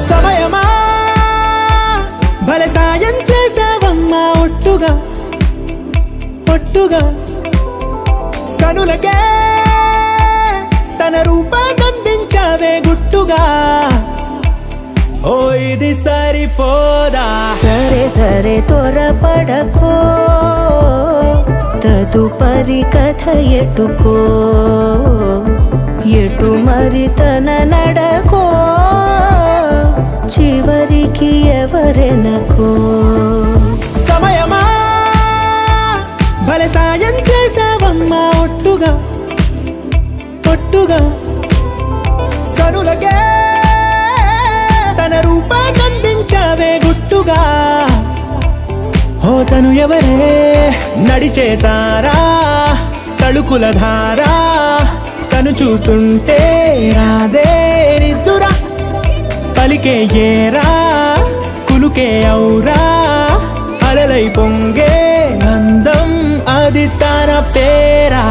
సమయమా భలే సాయం చేసావమ్మా ఒట్టుగా ఒట్టుగా కనులకే తన రూపాన్నందించావే గుట్టుగా ఓ ఇది సరిపోదా సరే సరే త్వరపడకో తదుపరి కథ ఎటుకో ఎటు మరి తన నడకో చివరికి ఎవరెనకో సమయమా భలే సాయం చేసావమ్మా ఒట్టుగా ఒట్టుగా కనులకే తన రూపాన్నందించావే గుట్టుగా ఓ తను ఎవరే నడిచే తారా తళుకుల ధారా తను చూస్తుంటే రాదే నిద్దురా పలికే ఏరా కులుకే ఔరా అలలై పొంగే అందం అది తన పేరా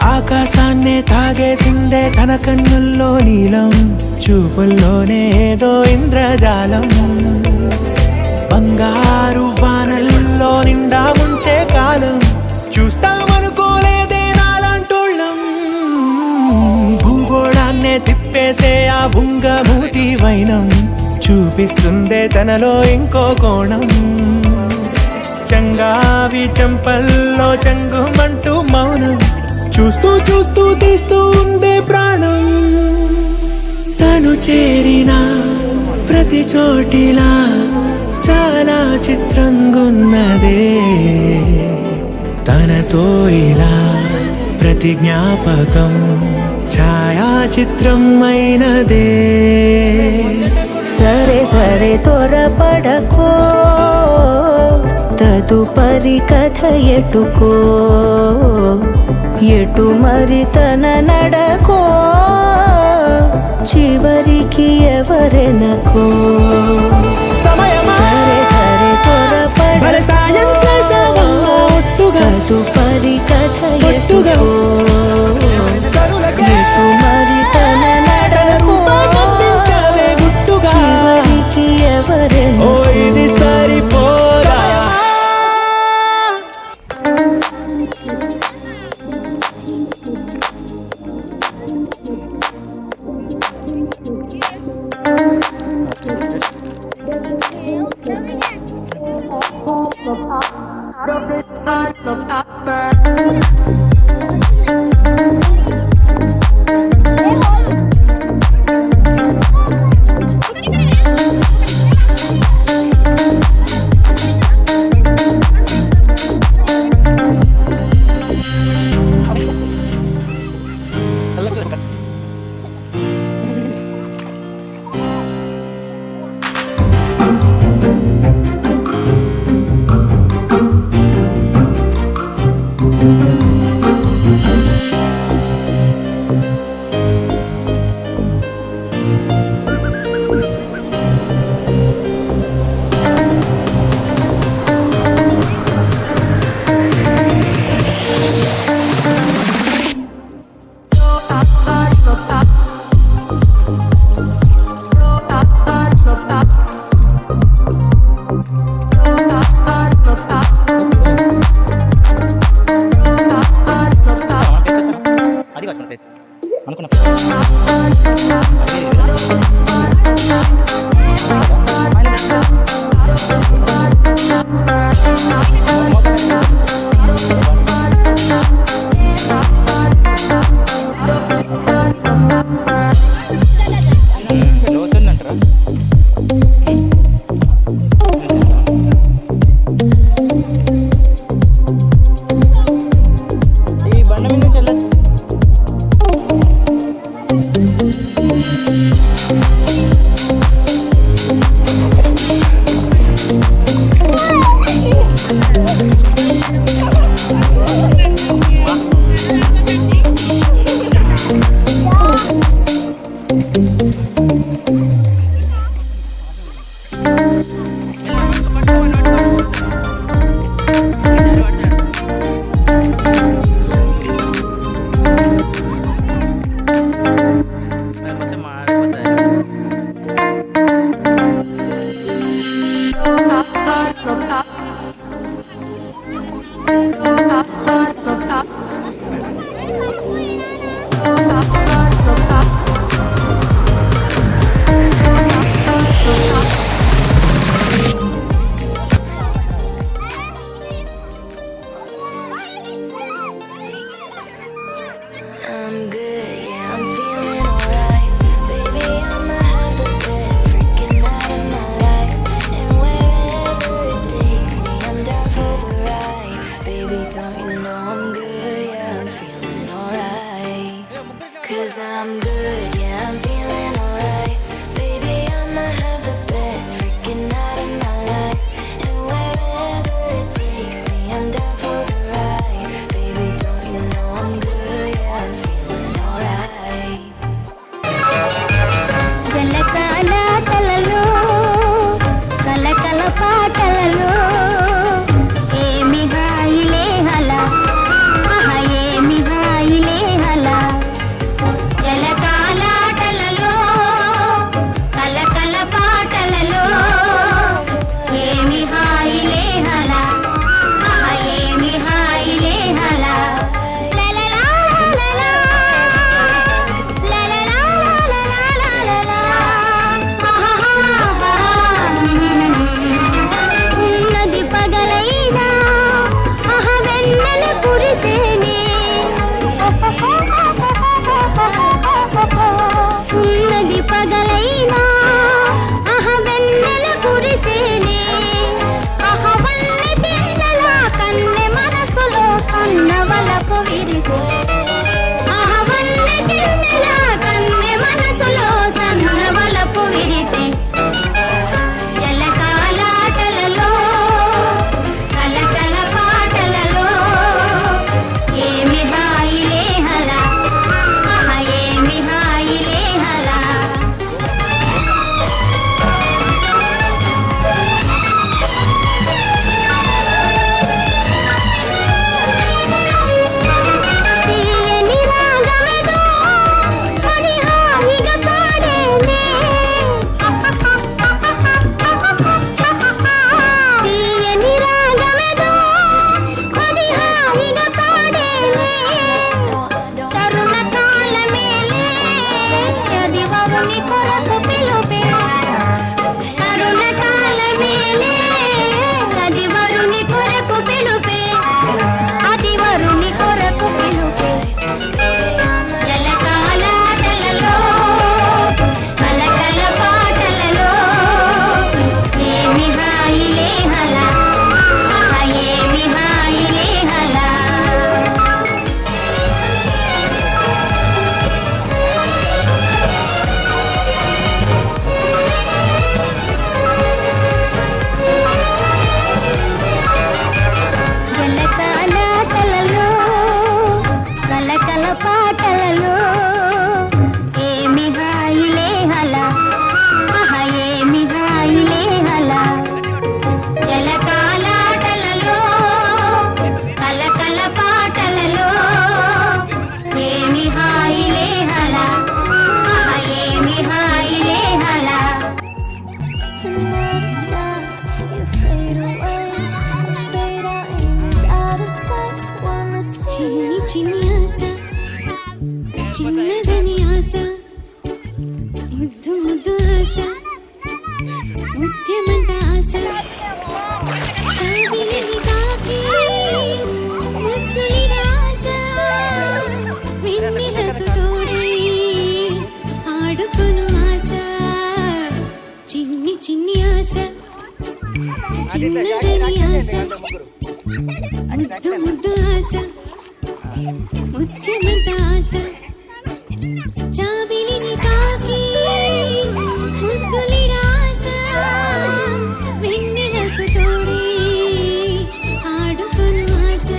ఆకాశాన్నే తాగేసిందే తన కన్నుల్లో నీలం చూపుల్లోనే ఏదో ఇంద్రజాలం బంగారు వానల్లో నిండా ముంచే కాలం చూస్తామనుకోలేదే నాలాంటోళ్ళం భూగోళాన్నే తిప్పేసే ఆ బుంగమూతి వైనం చూపిస్తుందే తనలో ఇంకో కోణం చంగావి చెంపల్లో చెంగుమంటూ మౌనం చూస్తూ చూస్తూ తీస్తూ ఉందే ప్రాణం తను చేరిన ప్రతి చోటిలా చాలా చిత్రంగున్నదే తనతో ఇలా ప్రతి జ్ఞాపకం ఛాయాచిత్రం అయినదే సరే సరే త్వరపడకో తదుపరి కథ ఎటుకో ఎటు మరి తన నడకో చివరికి ఎవరెనకో సమయమా సరే సరే భలే సాయం చేసావమ్మా ఒట్టుగా తదుపరి కథ ఒట్టుగా ఎటుకో ఎటు మరి తన నడకో గుట్టుగా చివరికి ఓ ఎవరెనకో ఇది సరిపోదా I'm good, yeah, I'm feeling alright. Baby, I'ma have the best freaking night of my life. And wherever it takes me, I'm down for the ride. Baby, don't you know I'm good, yeah, I'm feeling alright. 'Cause I'm good, yeah, I'm feeling alright. Baby, I'ma have the best freaking night of my life. And wherever it takes me, I'm down for the ride. Baby, don't you know I'm good, yeah, I'm feeling alright. జలకాలాటలలో కలకల పాటలలో ఏమి హాయిలే హలా ఆహా ఏమి హాయిలే హలా జలకాలాటలలో కలకల పాటలలో ఏమి హాయిలే హలా ఆహా ఏమి హాయిలే హలా లలలా లలలా ఉన్నది పగలైనా వెన్నెల కురిసేనే ఉన్నది పగలైనా వెన్నెల కురిసేనే వన్నె పిల్లల కన్నె మనసులో కన్నవలపు విరిసే వన్నె పిల్లల కన్నె మనసులో సన్నవలపు విరిసే జలకాలాటలలో కలకల పాటలలో ఏమి హాయిలే హలా ఆహా ఏమి హాయిలే హలా తీయని రాగమేదో అది హాయిగా పాడేనే తీయని రాగమేదో అది హాయిగా పాడేనే తరుణ కాలమేలే అది వరుని కొరకు పిలుపే తరుణ కాలమేలే అది వరుని కొరకు పిలుపే అది వరుని కొరకు పిలుపే జలకాలాటలలో కలకల పాటలలో ఏమి హాయిలే హలా ఆహా ఏమి హాయిలే హలా జలకాలాటలలో కలకల పాటలలో ఏమి హాయిలే హలా ఆహా ఏమి హాయిలే హలా జలకాలాటలలో కలకల పాటలలో ఏమి హాయిలే హలా ఆహా ఏమి హాయిలే హలా Another star, you fade away, fade out and it's out of sight. Wanna చిన్ని చిన్ని ఆశ చిన్నదని ఆశ ముద్దు ముద్దు ఆశ ముత్యమంత ఆశ చావిలిని తాకి ముద్దులిన ఆశ వెన్నెలకు తోడై ఆడుకొను ఆశ చిన్ని చిన్ని ఆశ చిన్నదని ఆశ ముద్దు ముద్దు ఆశ ముత్యమంత ఆశ చాబిలిని తాకి ముద్దులిన ఆశ వెన్నెలకు తోడి ఆడుకొను ఆశ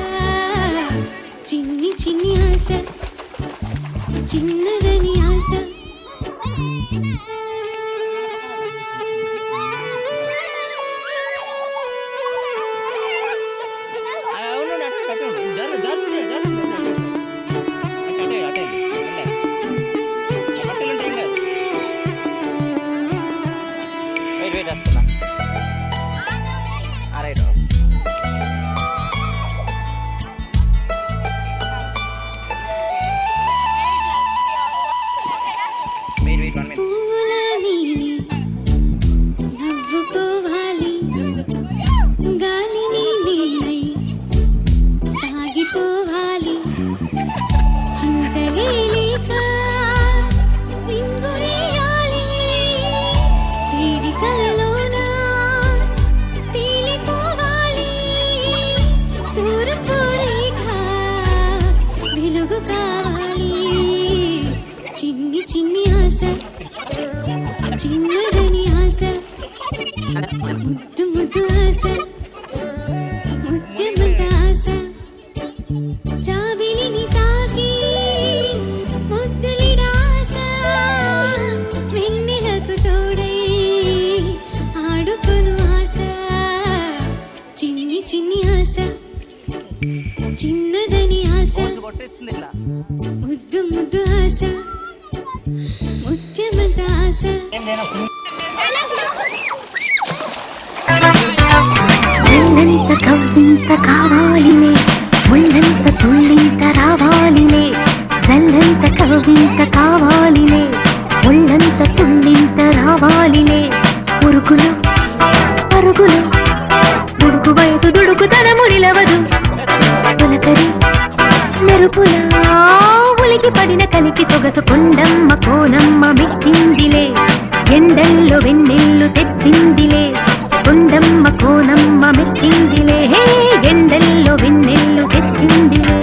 చిన్ని చిన్ని ఆశ చిన్నదని ఆశ పూల నీలి నవ్వుకోవాలి గాలిని నీలై సాగిపోవాలి చింతలేక రింగురేయాలి వేడికలలోన తేలిపోవాలి తూర్పు రేఖ వెలుగు కావాలి చిన్ని చిన్ని ఆశ చిన్నదని ఆశ ముద్దు ముద్దు ఆశ ముత్యమంత ఆశ జాబిలిని తాకి ముద్దులిన ఆశ వెన్నెలకు తోడై ఆడుకొను ఆశ చిన్ని చిన్ని ఆశ చిన్నదని ఆశ ముద్దు ముద్దు ఆశ ముత్యమంత ఆశ ఒళ్ళంత కవ్వింత కావాలిలే ఒళ్ళంత తుళ్ళింత రావాలిలే జల్లంత కవ్వింత కావాలిలే ఒళ్ళంత తుళ్ళింత రావాలిలే ఉరుకులు పరుగులు ఉడుకు వయసు దుడుకుతనము నిలవదు తొలకరి మెరుపులా ఉలికి పడిన కలికి సొగసు కొండమ్మ కోనమ్మ మెచ్చిందిలే ఎండల్లో వెన్నెల్లు తెచ్చిందిలే కొండమ్మ కోనమ్మ మెచ్చిందిలే హే ఎండల్లో వెన్నెల్లు తెచ్చిందిలే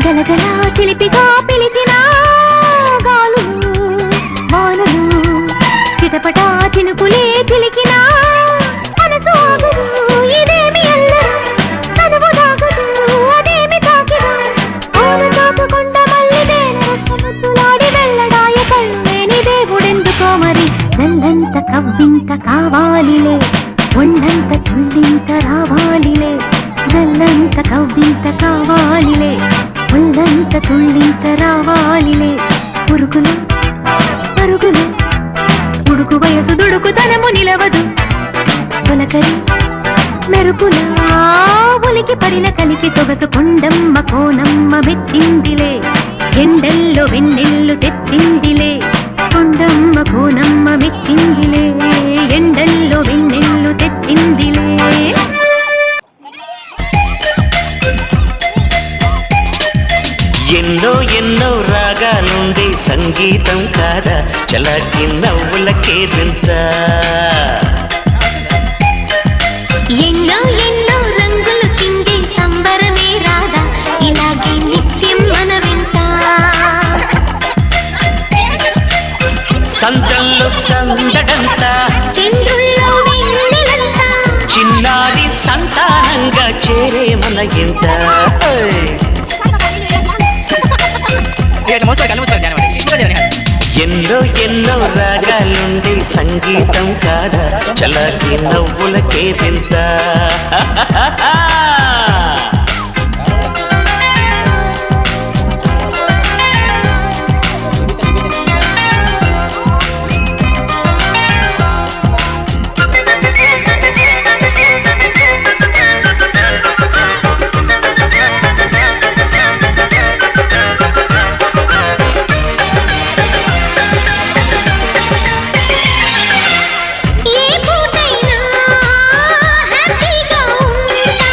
గలగలా చిలిపిగా పిలిచిన గాలులు వానలు చిటపటా చినుకులే చిలికిన మనసు ఆగదు ఇదేమి అల్లరు చదువు దాగదు అదేమి తాకిన ఆన తాకకుండా మళ్ళీ ముద్దులాడి వెళ్ళడాయ కళ్ళేని దేవుడెందుకో మరి నల్లంత కవ్వింత కావాలిలే ఒళ్ళంత తుళ్ళింత రావాలిలే నల్లంత కవ్వింత కావాలిలే ఒళ్ళంత తుళ్ళింత రావాలిలే పురుగులు పరుగులు ఉడుకు వయసు దుడుకుతనము నిలవదు తొలకరి మెరుపులా ఉలికి పడిన కలికి సొగసు కొండమ్మ కోనమ్మ మెచ్చిందిలే ఎండల్లో వెన్నెల్లు తెచ్చిందిలే కొండమ్మ కోనమ్మ మెచ్చిందిలే ఎండల్లో వెన్నెల్లు తెచ్చిందిలే ఎన్నో ఎన్నో రాగాలుండే సంగీతం కాదా చలాకి నవ్వులకే వింత ఎన్నో ఎన్నో రంగులు చిందే సంబరమే రాదా ఇలాగే నిత్యం మన వింత సంతంలో సందడంతా చెందుల్లో వెన్నెలంతా చిన్నారి సంతానంగా చేరే మన ఇంత ఎన్నో ఎన్నో రాగాలుండే సంగీతం కాదా చలాకి నవ్వులకే వింత ఏ పూటైనా హ్యాపీగా ఉంటా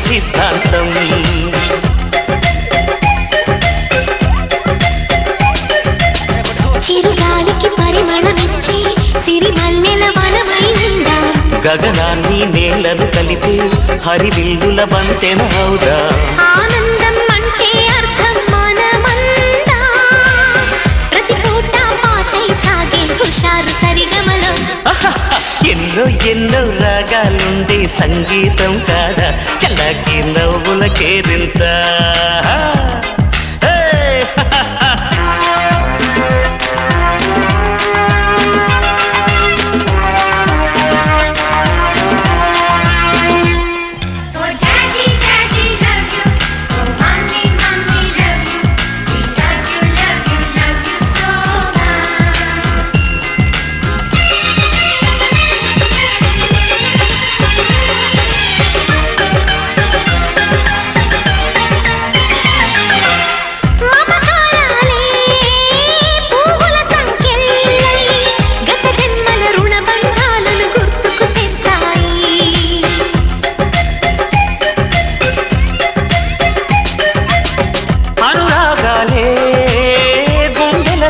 సిద్ధాంతం. చిరుగాలికి పరిమళమిచ్చి సిరిమల్లెల వనమై నిండా గగనాన్ని నేలను కలిపి హరివిల్లుల బంతెన హౌదా. ఆనందం అంటే అర్థం మనమందా ప్రతి పూట పాటై సాగే హుషారు సరిగమలో. ఎన్నో ఎన్నో రాగాలుండే సంగీతం కాదా చల్లకి నవ్వుల కేరింత.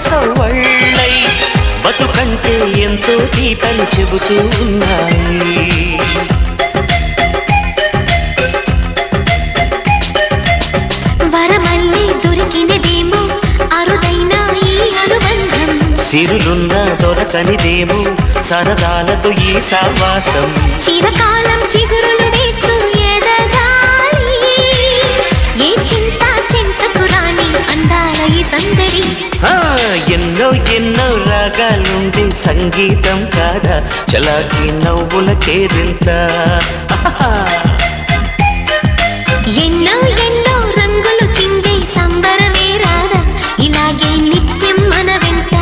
సౌవళ్ళై బతుకంటే ఎంతో తీపని చెబుతూ ఉన్నాయి. వరమల్లి దొరికినదేమో అరుదైన ఈ అనుబంధం. సిరులున్న దొరకనిదేమో సరదాలతో ఈ సావాసం. చిరకాలం చిగురులు వేస్తూ ఎదగాలి ఏ చింత చింతకు రాని అందాల ఈ సందడి. ఎన్నో ఎన్నో రాగాలుండే సంగీతం కాదా చలాకి నవ్వుల కేరింత. ఎన్నో ఎన్నో రంగులు చిందే సంబరమే రాదా ఇలాగే నిత్యం మన వెంట.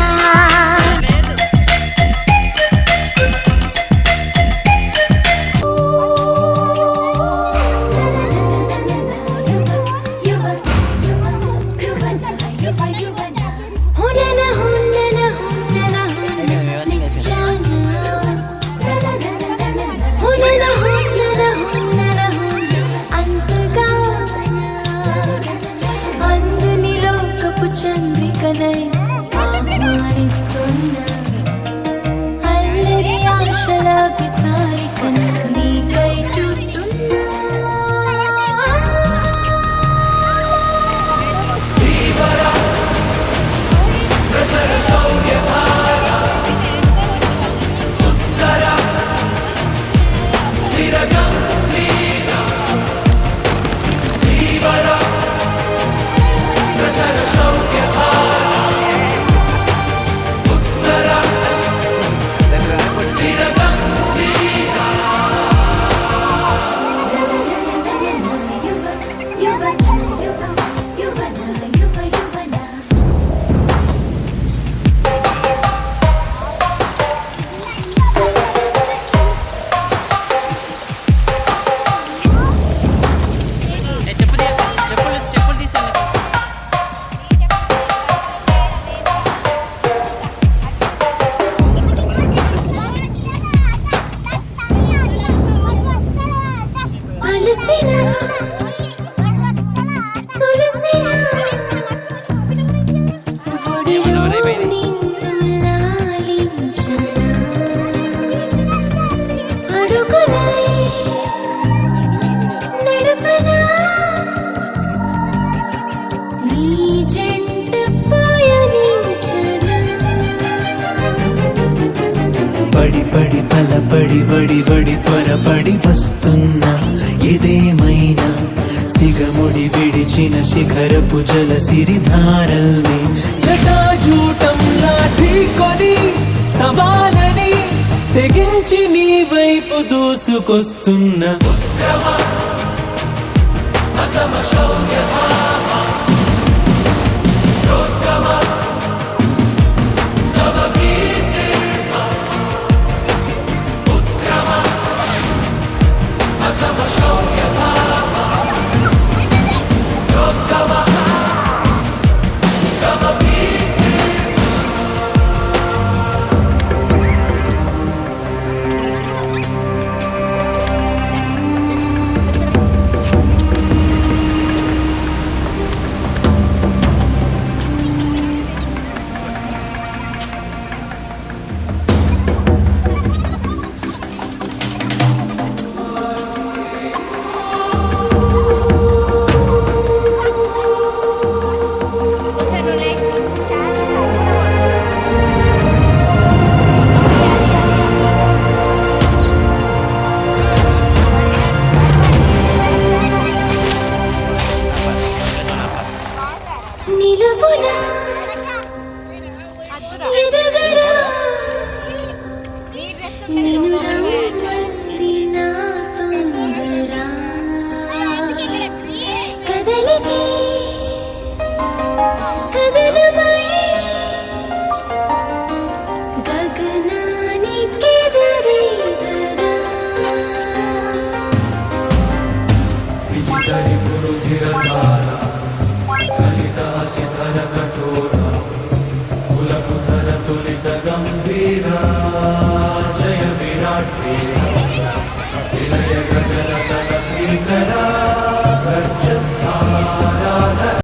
చంద్రికనై ఆహ్వానిస్తున్నా అల్లరి ఆశల విసారికన నీకై చూస్తున్నా. పడి పడి తలపడి వడి వడి త్వరపడి వస్తున్నా ఇదేమైనా సిగముడి విడిచిన శిఖరపు జల సిరిధారల్ని జటాజూటంలా ఢీకొని సవాలని తెగించి నీ వైపు దూసుకొస్తున్నా. రుధిరధార కలితాసిధర కఠోర కులకుధర తులిత గంభీర జయ విరాట్ వీర విలయ గగన తల భీకరా